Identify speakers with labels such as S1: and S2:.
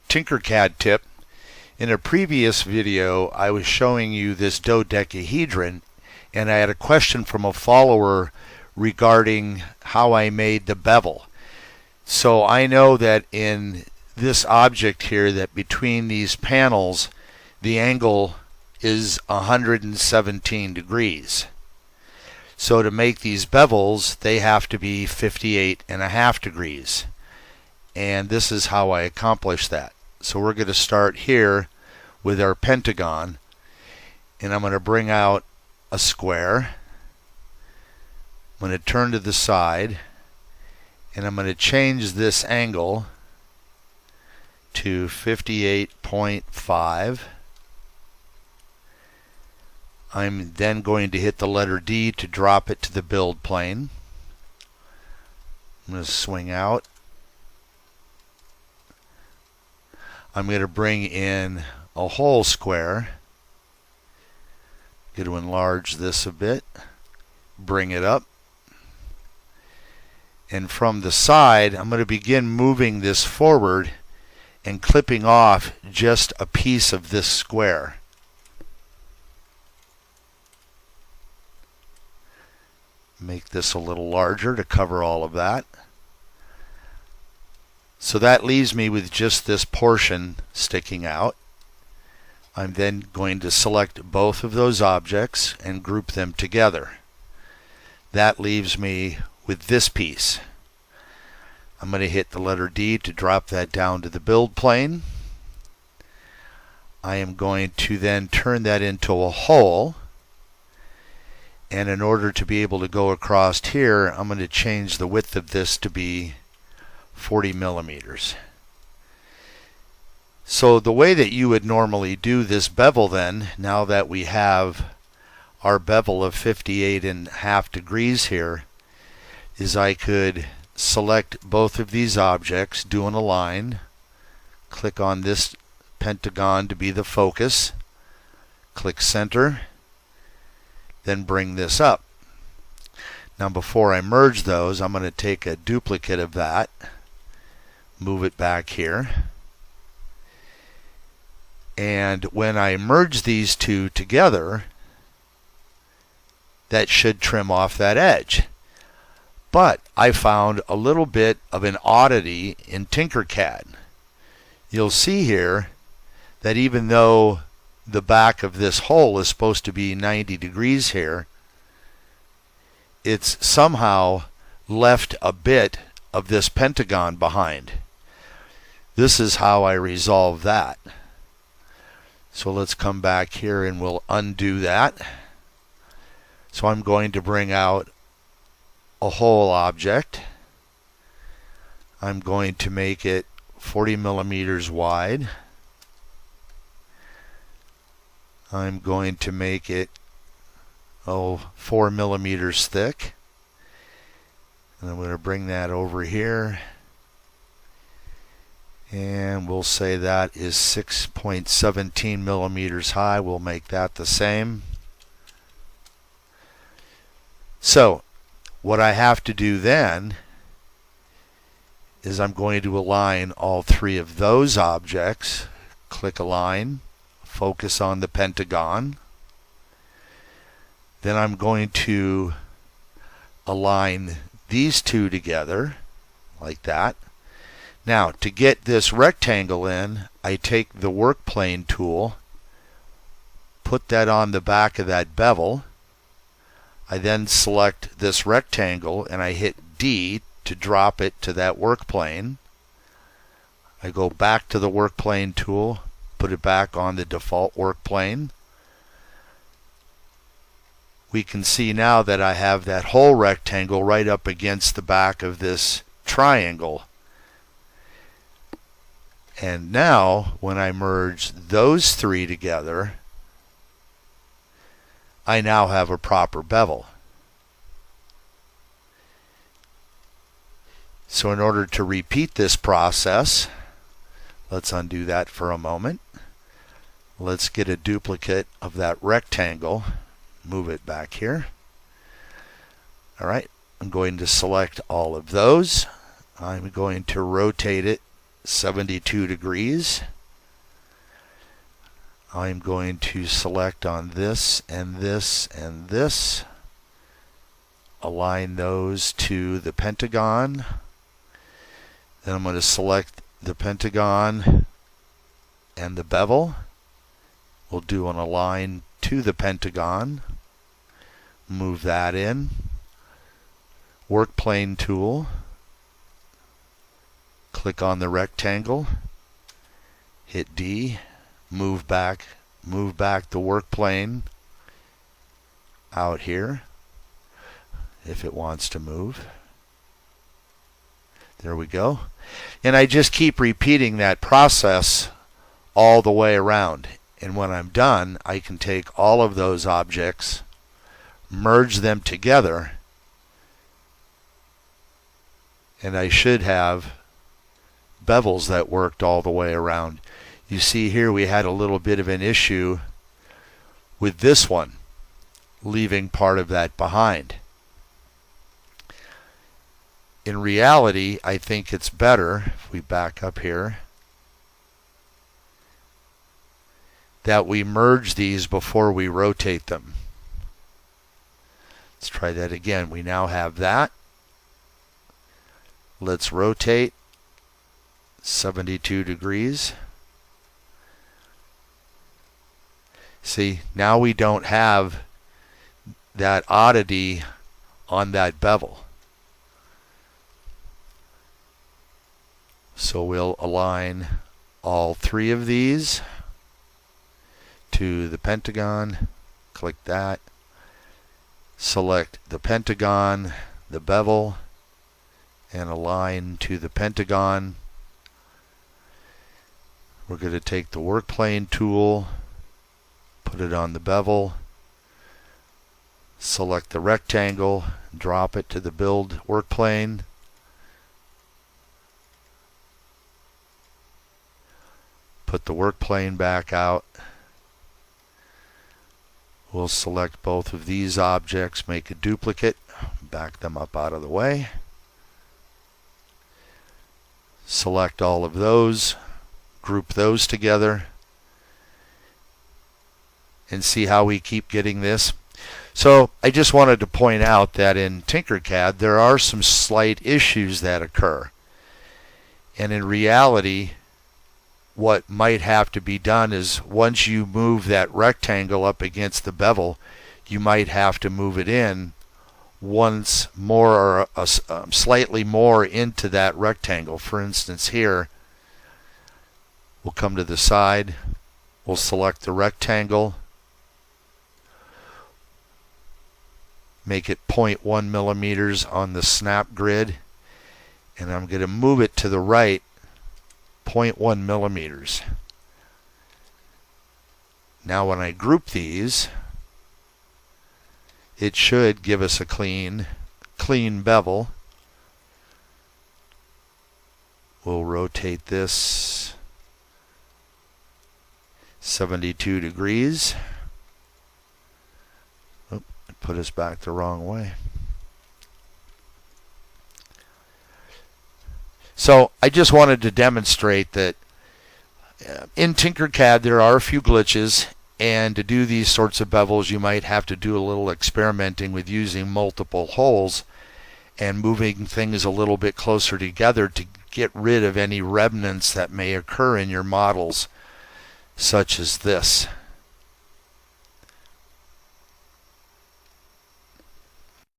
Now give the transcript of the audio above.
S1: TinkerCAD tip. In a previous video I was showing you this dodecahedron, and I had a question from a follower regarding how I made the bevel. So I know that in this object here, that between these panels the angle is 117 degrees. So to make these bevels, they have to be 58.5 degrees. And this is how I accomplish that. So we're going to start here with our pentagon, and I'm going to bring out a square. I'm going to turn to the side, and I'm going to change this angle to 58.5. I'm then going to hit the letter D to drop it to the build plane. I'm going to swing out. I'm going to bring in a whole square. Going to enlarge this a bit. Bring it up. And from the side, I'm going to begin moving this forward and clipping off just a piece of this square. Make this a little larger to cover all of that. So that leaves me with just this portion sticking out. I'm then going to select both of those objects and group them together. That leaves me with this piece. I'm going to hit the letter D to drop that down to the build plane. I am going to then turn that into a hole. And in order to be able to go across here, I'm going to change the width of this to be 40 millimeters. So the way that you would normally do this bevel then, now that we have our bevel of 58.5 degrees here, is I could select both of these objects, do an align, click on this pentagon to be the focus, click center, then bring this up. Now before I merge those, I'm going to take a duplicate of that, move it back here, and when I merge these two together, that should trim off that edge. But I found a little bit of an oddity in TinkerCAD. You'll see here that even though the back of this hole is supposed to be 90 degrees here, it's somehow left a bit of this pentagon behind. This is how I resolve that. So let's come back here and we'll undo that. So I'm going to bring out a whole object. I'm going to make it 40 millimeters wide. I'm going to make it 4 millimeters thick, and I'm going to bring that over here, and we'll say that is 6.17 millimeters high. We'll make that the same. So what I have to do then is I'm going to align all three of those objects. Click align, focus on the pentagon. Then I'm going to align these two together like that. Now to get this rectangle in, I take the work plane tool, put that on the back of that bevel. I then select this rectangle and I hit D to drop it to that work plane. I go back to the work plane tool, put it back on the default work plane. We can see now that I have that whole rectangle right up against the back of this triangle. And now when I merge those three together, I now have a proper bevel. So in order to repeat this process, let's undo that for a moment. Let's get a duplicate of that rectangle, move it back here. Alright, I'm going to select all of those. I'm going to rotate it 72 degrees. I'm going to select on this and this and this. Align those to the pentagon. Then I'm going to select the pentagon and the bevel. We'll do an align to the pentagon. Move that in. Work plane tool. Click on the rectangle. Hit D. Move back the work plane out here if it wants to move. There we go. And I just keep repeating that process all the way around. And when I'm done, I can take all of those objects, merge them together, and I should have bevels that worked all the way around. You see here we had a little bit of an issue with this one, leaving part of that behind. In reality, I think it's better, if we back up here, that we merge these before we rotate them. Let's try that again. We now have that. Let's rotate 72 degrees. See, now we don't have that oddity on that bevel. So we'll align all three of these to the pentagon. Click that. Select the pentagon, the bevel, and align to the pentagon. We're going to take the work plane tool, put it on the bevel, select the rectangle, drop it to the build work plane. Put the work plane back out. We'll select both of these objects, make a duplicate, back them up out of the way. Select all of those, group those together, and see how we keep getting this. So I just wanted to point out that in TinkerCAD there are some slight issues that occur. And in reality, what might have to be done is once you move that rectangle up against the bevel, you might have to move it in once more or slightly more into that rectangle. For instance, here we'll come to the side, we'll select the rectangle, make it 0.1 millimeters on the snap grid, and I'm going to move it to the right 0.1 millimeters. Now when I group these, it should give us a clean bevel. We'll rotate this 72 degrees. Oh, it put us back the wrong way. So I just wanted to demonstrate that in TinkerCAD there are a few glitches, and to do these sorts of bevels you might have to do a little experimenting with using multiple holes and moving things a little bit closer together to get rid of any remnants that may occur in your models, such as this.